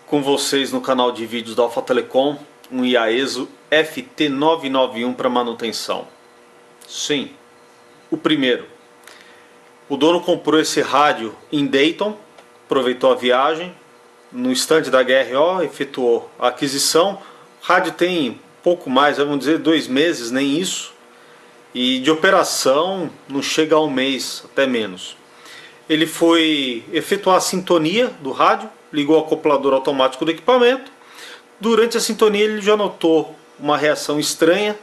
Com vocês no canal de vídeos da Alfa Telecom, um Yaesu FT991 para manutenção. Sim, o primeiro. O dono comprou esse rádio em Dayton, aproveitou a viagem, no estande da GRO, efetuou a aquisição. O rádio tem pouco mais, vamos dizer 2 meses, nem isso. E de operação não chega a 1 mês, até menos. Ele foi efetuar a sintonia do rádio, ligou o acoplador automático do equipamento. Durante a sintonia ele já notou uma reação estranha.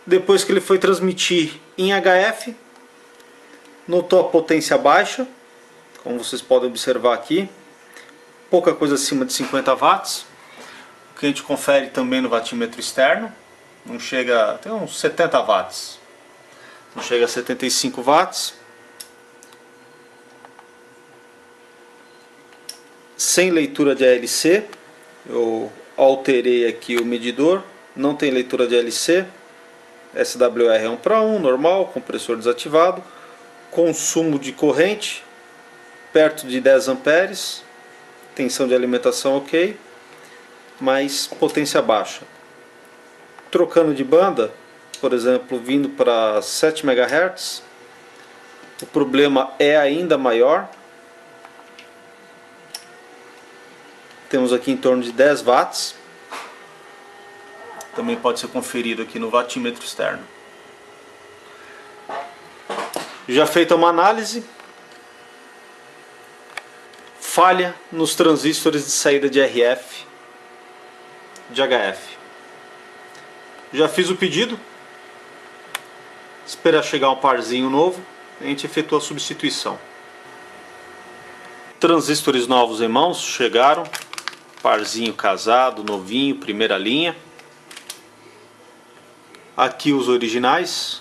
Depois que ele foi transmitir em HF, notou a potência baixa, como vocês podem observar aqui, pouca coisa acima de 50 watts. O que a gente confere também no watímetro externo, não chega, tem uns 70 watts, não chega a 75 watts. Sem leitura de ALC, eu alterei aqui o medidor, não tem leitura de ALC, SWR é 1:1, normal, compressor desativado, consumo de corrente perto de 10 amperes, tensão de alimentação ok, mas potência baixa. Trocando de banda, por exemplo, vindo para 7 MHz, o problema é ainda maior. Temos aqui em torno de 10 watts. Também pode ser conferido aqui no watímetro externo. Já feita uma análise, falha nos transistores de saída de RF, de HF. Já fiz o pedido, esperar chegar um parzinho novo, a gente efetua a substituição. Transistores novos em mãos, chegaram. Parzinho casado, novinho, primeira linha. Aqui os originais.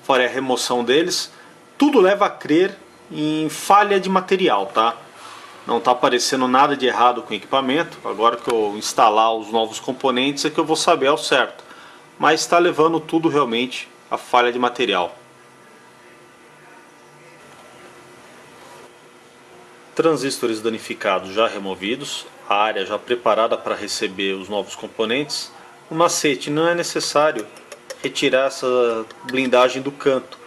Farei a remoção deles. Tudo leva a crer em falha de material, tá? Não está aparecendo nada de errado com o equipamento. Agora que eu instalar os novos componentes é que eu vou saber ao certo. Mas está levando tudo realmente a falha de material. Transistores danificados já removidos, a área já preparada para receber os novos componentes. O macete: não é necessário retirar essa blindagem do canto.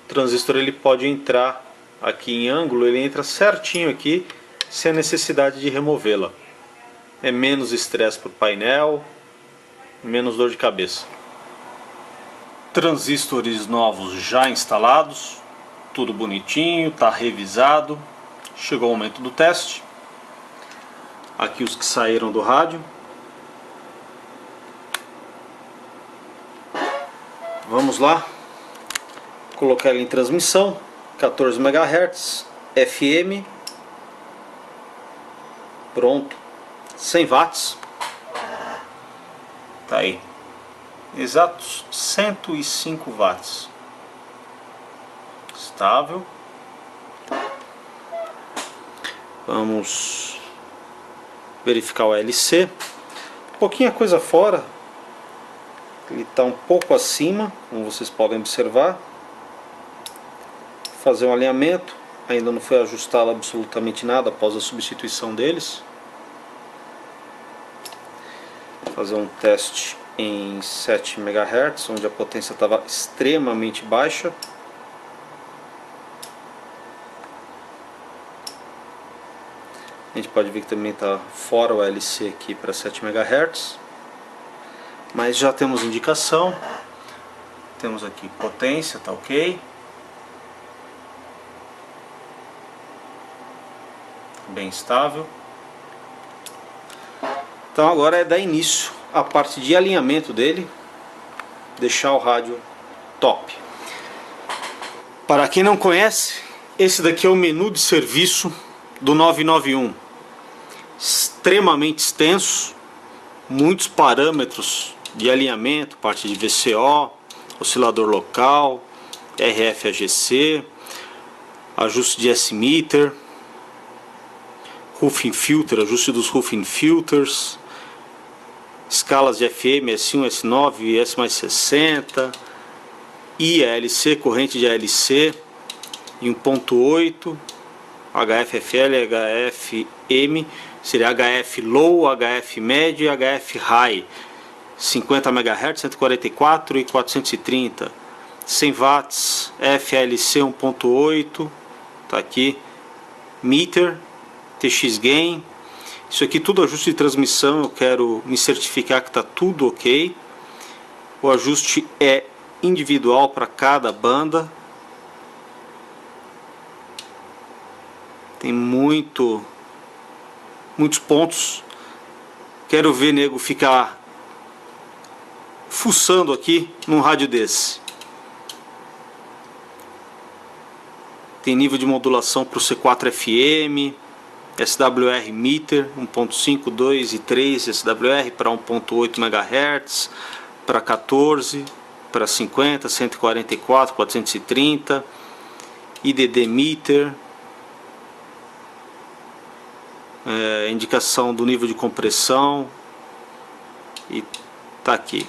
O transistor ele pode entrar aqui em ângulo, ele entra certinho aqui, sem a necessidade de removê-la. É menos estresse para o painel, menos dor de cabeça. Transistores novos já instalados, tudo bonitinho, está revisado. Chegou o momento do teste. Aqui os que saíram do rádio. Vamos lá. Colocar ele em transmissão. 14 MHz. FM. Pronto. 100 watts. Tá aí. Exatos 105 watts. Estável. Vamos verificar o LC. Pouquinha coisa fora. Ele está um pouco acima, como vocês podem observar. Fazer um alinhamento. Ainda não foi ajustado absolutamente nada após a substituição deles. Fazer um teste em 7 MHz, onde a potência estava extremamente baixa. A gente pode ver que também está fora o LC aqui para 7 MHz. Mas já temos indicação. Temos aqui potência, tá ok. Bem estável. Então agora é dar início à parte de alinhamento dele. Deixar o rádio top. Para quem não conhece, esse daqui é o menu de serviço do 991. Extremamente extenso, muitos parâmetros de alinhamento, parte de VCO, oscilador local, RF AGC, ajuste de S-meter, roofing filter, ajuste dos roofing filters, escalas de FM, S1, S9, S mais 60, IALC, corrente de ALC em 1.8, HF-FL, HF-M, seria HF low, HF médio e HF high. 50 MHz, 144 e 430. 100 watts, FLC 1.8, tá aqui. Meter, TX gain. Isso aqui tudo ajuste de transmissão, eu quero me certificar que está tudo ok. O ajuste é individual para cada banda. Tem muitos pontos. Quero ver nego ficar fuçando aqui num rádio desse. Tem nível de modulação para o C4 FM, SWR meter 1.5, 2 e 3 SWR para 1.8 MHz, para 14, para 50, 144, 430, IDD meter, indicação do nível de compressão, e tá aqui,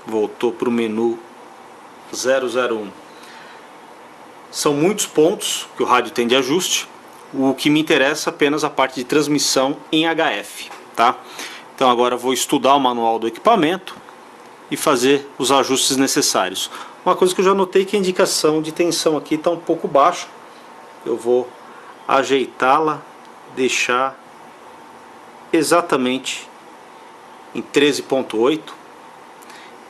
voltou para o menu 001. São muitos pontos que o rádio tem de ajuste. O que me interessa é apenas a parte de transmissão em HF, tá? Então agora eu vou estudar o manual do equipamento e fazer os ajustes necessários. Uma coisa que eu já notei, que a indicação de tensão aqui está um pouco baixa. Eu vou ajeitá-la, deixar exatamente em 13.8.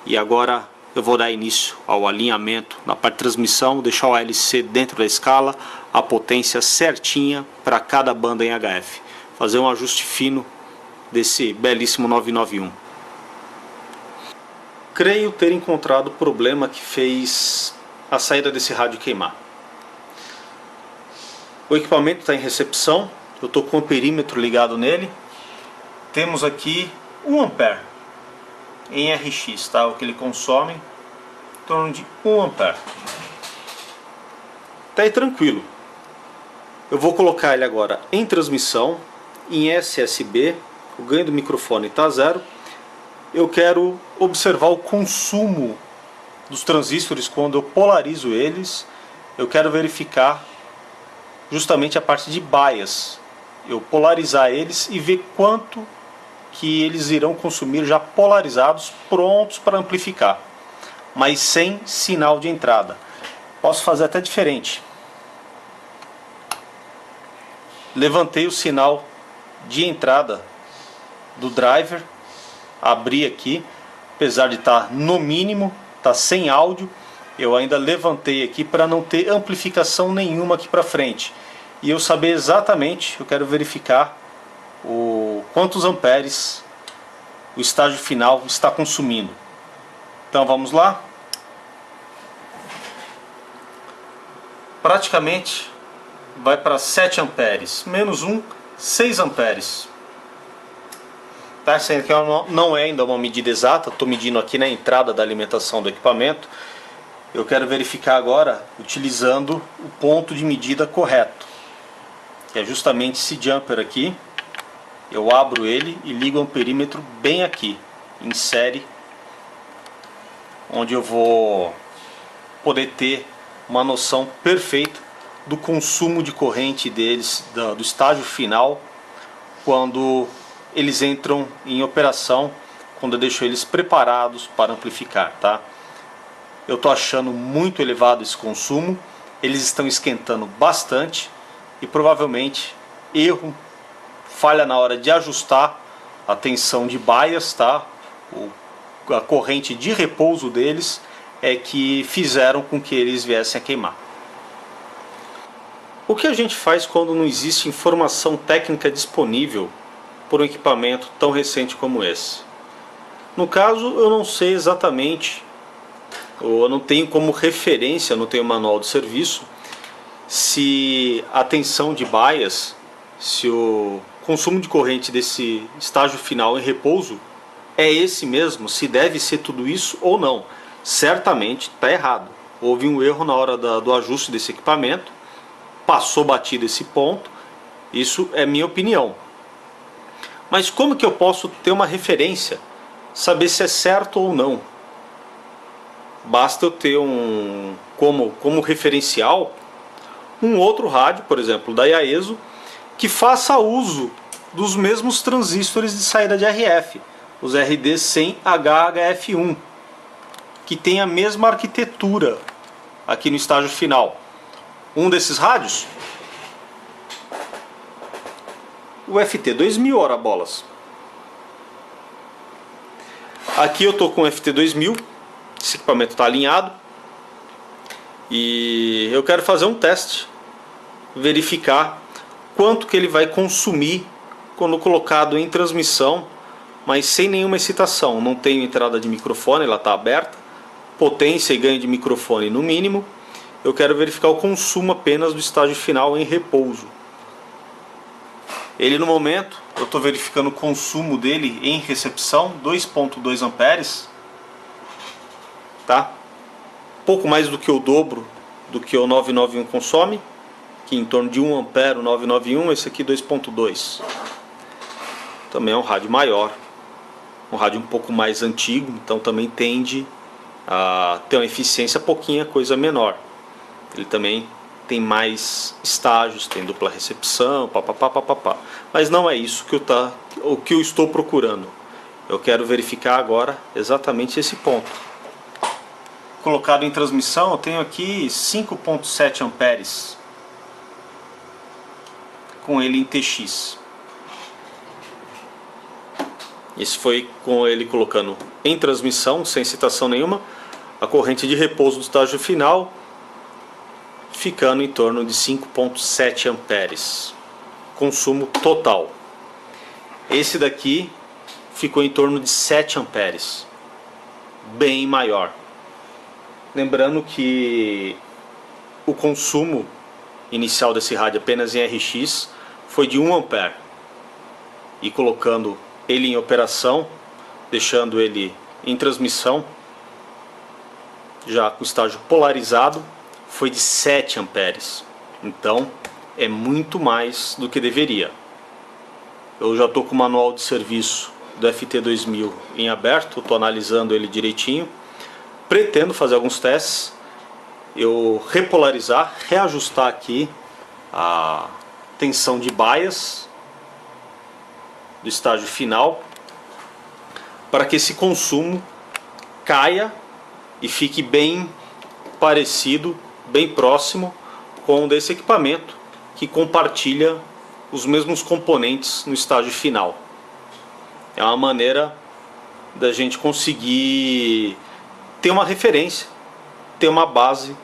E agora eu vou dar início ao alinhamento na parte de transmissão, deixar o ALC dentro da escala, a potência certinha para cada banda em HF. Fazer um ajuste fino desse belíssimo 991. Creio ter encontrado o problema que fez a saída desse rádio queimar. O equipamento está em recepção, eu estou com o perímetro ligado nele. Temos aqui 1 ampere em RX, tá? O que ele consome, em torno de 1 ampere. Tá aí tranquilo. Eu vou colocar ele agora em transmissão, em SSB, o ganho do microfone está 0. Eu quero observar o consumo dos transistores quando eu polarizo eles. Eu quero verificar justamente a parte de bias. Eu polarizar eles e ver quanto que eles irão consumir já polarizados, prontos para amplificar, mas sem sinal de entrada. Posso fazer até diferente. Levantei o sinal de entrada do driver, abri aqui, apesar de estar no mínimo, está sem áudio, eu ainda levantei aqui para não ter amplificação nenhuma aqui para frente. E eu saber exatamente, eu quero verificar quantos amperes o estágio final está consumindo. Então vamos lá. Praticamente vai para 7 amperes, menos 1, 6 amperes. Tá, essa aqui não é ainda uma medida exata, estou medindo aqui na entrada da alimentação do equipamento. Eu quero verificar agora utilizando o ponto de medida correto, que é justamente esse jumper aqui. Eu abro ele e ligo o amperímetro bem aqui, em série, onde eu vou poder ter uma noção perfeita do consumo de corrente deles, do estágio final, quando eles entram em operação, quando eu deixo eles preparados para amplificar, tá? Eu estou achando muito elevado esse consumo, eles estão esquentando bastante e provavelmente erro, falha na hora de ajustar a tensão de bias, tá? A corrente de repouso deles é que fizeram com que eles viessem a queimar. O que a gente faz quando não existe informação técnica disponível por um equipamento tão recente como esse? No caso, eu não sei exatamente, ou eu não tenho como referência, não tenho manual de serviço, se a tensão de bias, se o consumo de corrente desse estágio final em repouso é esse mesmo, se deve ser tudo isso ou não. Certamente está errado. Houve um erro na hora do ajuste desse equipamento, passou batido esse ponto, isso é minha opinião. Mas como que eu posso ter uma referência, saber se é certo ou não? Basta eu ter como referencial um outro rádio, por exemplo, da Yaeso, que faça uso dos mesmos transistores de saída de RF, os RD100HHF1, que tem a mesma arquitetura aqui no estágio final. Um desses rádios, o FT2000, ora bolas. Aqui eu estou com o FT2000, esse equipamento está alinhado e eu quero fazer um teste, verificar quanto que ele vai consumir quando colocado em transmissão, mas sem nenhuma excitação. Não tenho entrada de microfone, ela está aberta, potência e ganho de microfone no mínimo. Eu quero verificar o consumo apenas do estágio final em repouso. Ele no momento, eu estou verificando o consumo dele em recepção, 2.2 amperes, tá? Pouco mais do que o dobro do que o 991 consome, que em torno de 1 ampere o 991, esse aqui 2.2. Também é um rádio maior, um rádio um pouco mais antigo, então também tende a ter uma eficiência pouquinha, coisa menor. Ele também tem mais estágios, tem dupla recepção, papapá. Mas não é isso o que eu estou procurando. Eu quero verificar agora exatamente esse ponto. Colocado em transmissão, eu tenho aqui 5.7 amperes com ele em TX. Esse foi com ele colocando em transmissão, sem excitação nenhuma, a corrente de repouso do estágio final, ficando em torno de 5.7 amperes. Consumo total. Esse daqui ficou em torno de 7 amperes. Bem maior. Lembrando que o consumo inicial desse rádio apenas em RX foi de 1 ampere. E colocando ele em operação, deixando ele em transmissão, já com o estágio polarizado, foi de 7 amperes. Então é muito mais do que deveria. Eu já estou com o manual de serviço do FT2000 em aberto, estou analisando ele direitinho. Pretendo fazer alguns testes, eu repolarizar, reajustar aqui a tensão de bias do estágio final, para que esse consumo caia e fique bem parecido, bem próximo com o desse equipamento, que compartilha os mesmos componentes no estágio final. É uma maneira da gente conseguir ter uma referência, ter uma base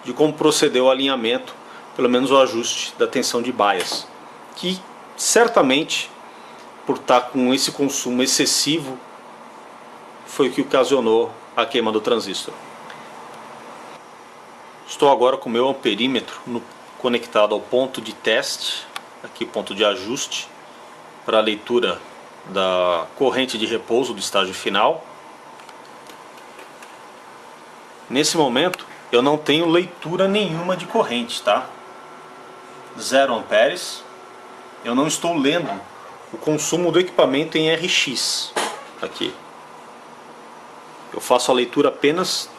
de como proceder o alinhamento, pelo menos o ajuste da tensão de bias, que certamente, por estar com esse consumo excessivo, foi o que ocasionou a queima do transistor. Estou agora com o meu amperímetro conectado ao ponto de teste, aqui ponto de ajuste, para a leitura da corrente de repouso do estágio final. Nesse momento eu não tenho leitura nenhuma de corrente, tá? 0 amperes. Eu não estou lendo o consumo do equipamento em RX aqui. Eu faço a leitura apenas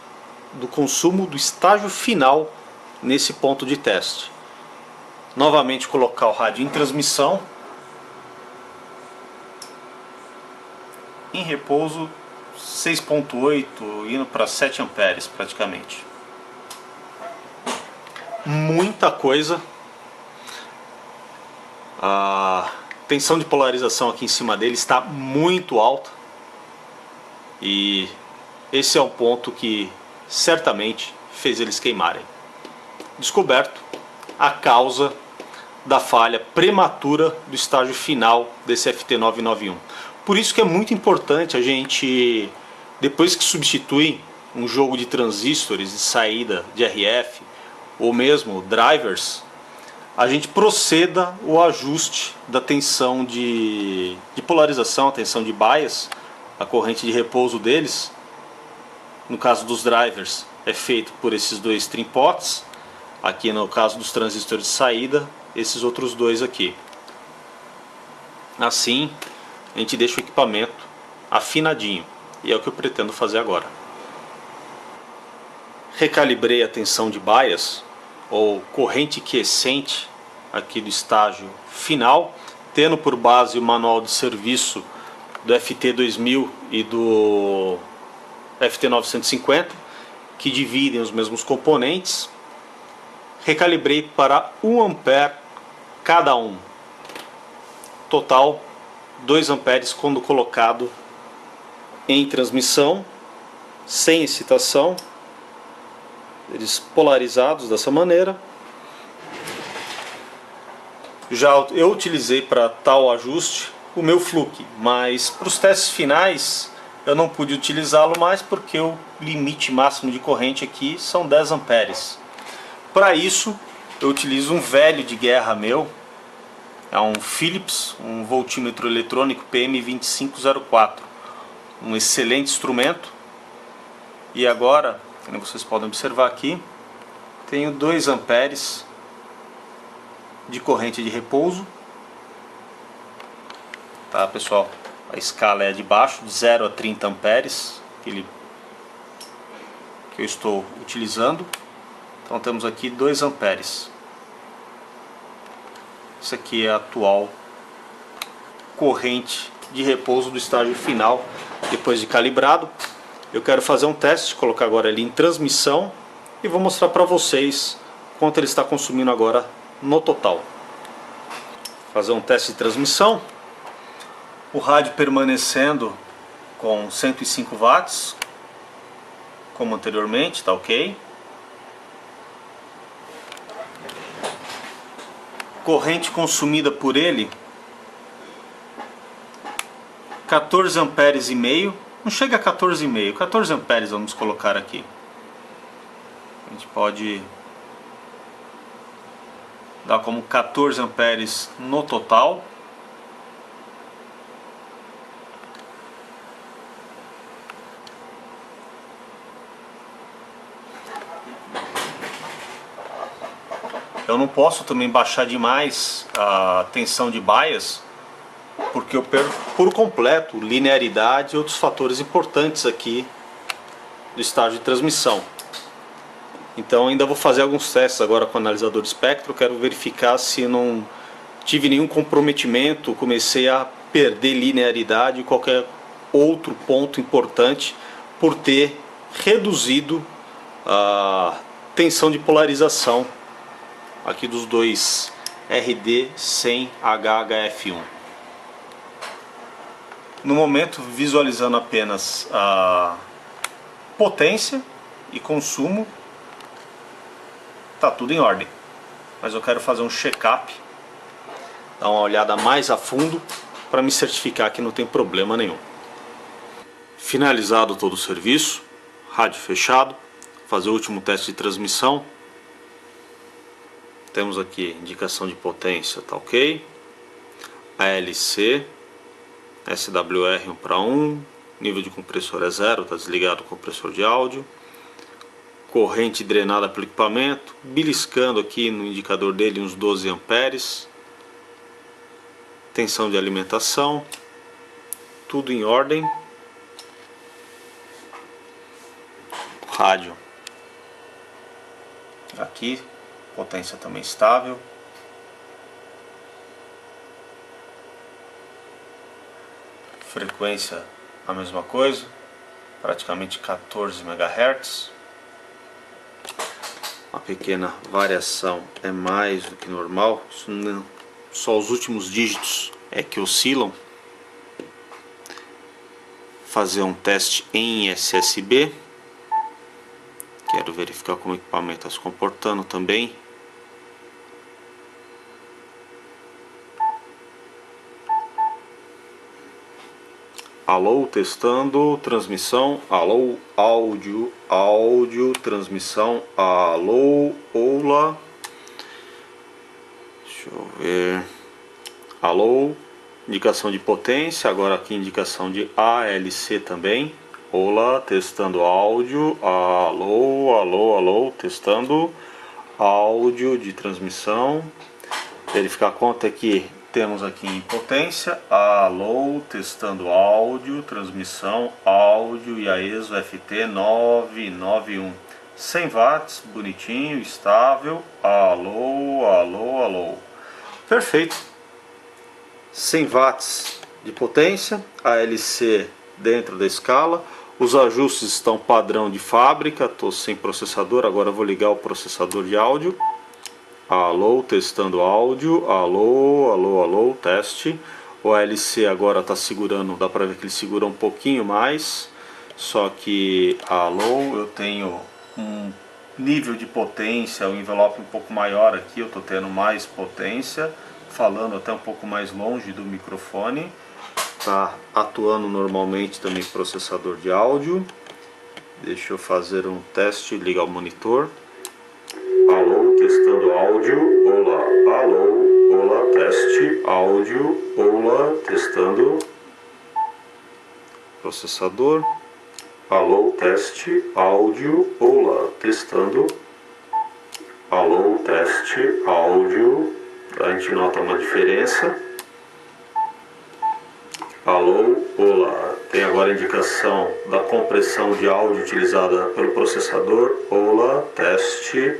do consumo do estágio final nesse ponto de teste. Novamente colocar o rádio em transmissão, em repouso 6.8, indo para 7 amperes praticamente. Muita coisa. A tensão de polarização aqui em cima dele está muito alta, e esse é um ponto que certamente fez eles queimarem. Descoberto a causa da falha prematura do estágio final desse FT991. Por isso que é muito importante a gente, depois que substitui um jogo de transistores de saída de RF ou mesmo drivers, a gente proceda o ajuste da tensão de polarização, a tensão de bias, a corrente de repouso deles. No caso dos drivers é feito por esses dois trimpots, aqui no caso dos transistores de saída, esses outros dois aqui. Assim a gente deixa o equipamento afinadinho, e é o que eu pretendo fazer agora. Recalibrei a tensão de bias ou corrente quiescente aqui do estágio final, tendo por base o manual de serviço do FT2000 e do FT950, que dividem os mesmos componentes. Recalibrei para 1 ampere cada um, total 2 amperes quando colocado em transmissão, sem excitação, eles polarizados dessa maneira. Já eu utilizei para tal ajuste o meu fluke, mas para os testes finais eu não pude utilizá-lo mais porque o limite máximo de corrente aqui são 10 amperes. Para isso eu utilizo um velho de guerra meu, é um Philips, um voltímetro eletrônico PM2504, um excelente instrumento. E agora, como vocês podem observar aqui, tenho 2 amperes de corrente de repouso, tá pessoal? A escala é de baixo, de 0 a 30 amperes que eu estou utilizando. Então temos aqui 2 amperes. Isso aqui é a atual corrente de repouso do estágio final, depois de calibrado. Eu quero fazer um teste, colocar agora ele em transmissão e vou mostrar para vocês quanto ele está consumindo agora no total. Fazer um teste de transmissão. O rádio permanecendo com 105 watts, como anteriormente, tá ok. Corrente consumida por ele 14 amperes e meio, não chega a 14,5, 14 amperes vamos colocar aqui. A gente pode dar como 14 amperes no total. Eu não posso também baixar demais a tensão de bias, porque eu perco por completo linearidade e outros fatores importantes aqui do estágio de transmissão. Então ainda vou fazer alguns testes agora com o analisador de espectro. Quero verificar se não tive nenhum comprometimento, comecei a perder linearidade e qualquer outro ponto importante por ter reduzido a tensão de polarização aqui dos dois RD100HHF1. No momento, visualizando apenas a potência e consumo, tá tudo em ordem. Mas eu quero fazer um check-up, dar uma olhada mais a fundo para me certificar que não tem problema nenhum. Finalizado todo o serviço, rádio fechado, fazer o último teste de transmissão. Temos aqui indicação de potência, tá ok. ALC, SWR 1:1, nível de compressor é 0, tá desligado o compressor de áudio. Corrente drenada pelo equipamento, beliscando aqui no indicador dele uns 12 amperes. Tensão de alimentação, tudo em ordem. Rádio aqui, potência também estável. Frequência a mesma coisa, praticamente 14 MHz. Uma pequena variação é mais do que normal, só os últimos dígitos é que oscilam. Fazer um teste em SSB. Quero verificar como o equipamento está se comportando também. Alô, testando, transmissão, alô, áudio, transmissão, alô, olá. Deixa eu ver. Alô, indicação de potência, agora aqui indicação de ALC também. Olá, testando áudio, alô, testando áudio de transmissão. Verificar quanto é que temos aqui em potência. Alô, testando áudio, transmissão, áudio e IAESO FT991. 100 watts, bonitinho, estável. Alô, alô, alô. Perfeito. 100 watts de potência, ALC dentro da escala. Os ajustes estão padrão de fábrica. Estou sem processador, agora vou ligar o processador de áudio. Alô, testando áudio. Alô, alô, alô, teste. O ALC agora está segurando, dá para ver que ele segura um pouquinho mais. Só que, alô, eu tenho um nível de potência, o envelope um pouco maior aqui, eu estou tendo mais potência, falando até um pouco mais longe do microfone. Está atuando normalmente também processador de áudio. Deixa eu fazer um teste, ligar o monitor. Alô, testando áudio. Olá, alô, olá, teste, áudio. Olá, testando. Processador. Alô, teste, áudio. Olá, testando. Alô, teste, áudio. A gente nota uma diferença. Alô, olá. Tem agora a indicação da compressão de áudio utilizada pelo processador. Olá, teste.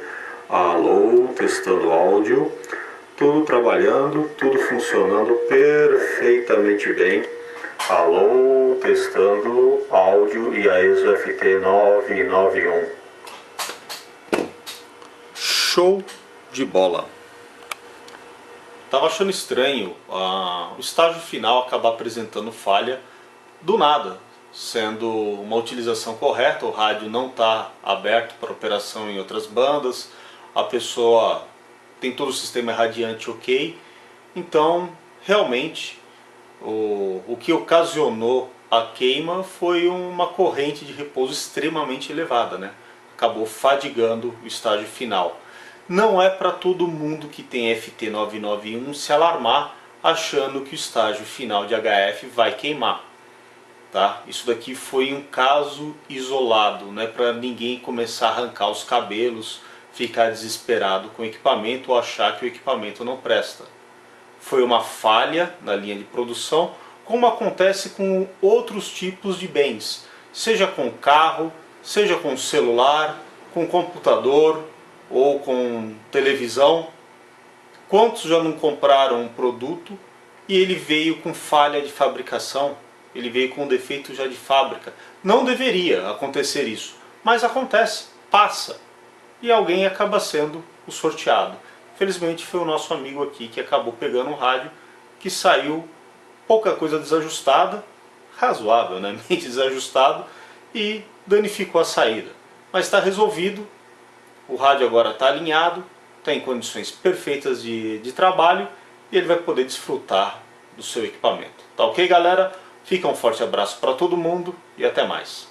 Alô, testando áudio. Tudo trabalhando, tudo funcionando perfeitamente bem. Alô, testando áudio IAESO FT991. Show de bola! Tava achando estranho o estágio final acabar apresentando falha do nada, sendo uma utilização correta, o rádio não está aberto para operação em outras bandas, a pessoa tem todo o sistema radiante ok, então realmente o que ocasionou a queima foi uma corrente de repouso extremamente elevada, né? Acabou fadigando o estágio final. Não é para todo mundo que tem FT991 se alarmar achando que o estágio final de HF vai queimar. Tá? Isso daqui foi um caso isolado, não é para ninguém começar a arrancar os cabelos, ficar desesperado com o equipamento ou achar que o equipamento não presta. Foi uma falha na linha de produção, como acontece com outros tipos de bens, seja com carro, seja com celular, com computador ou com televisão. Quantos já não compraram um produto e ele veio com falha de fabricação? Ele veio com defeito já de fábrica. Não deveria acontecer isso, mas acontece, passa. E alguém acaba sendo o sorteado. Felizmente foi o nosso amigo aqui que acabou pegando um rádio que saiu pouca coisa desajustada, razoavelmente desajustado, e danificou a saída. Mas está resolvido, o rádio agora está alinhado, está em condições perfeitas de trabalho e ele vai poder desfrutar do seu equipamento. Tá ok, galera? Fica um forte abraço para todo mundo e até mais.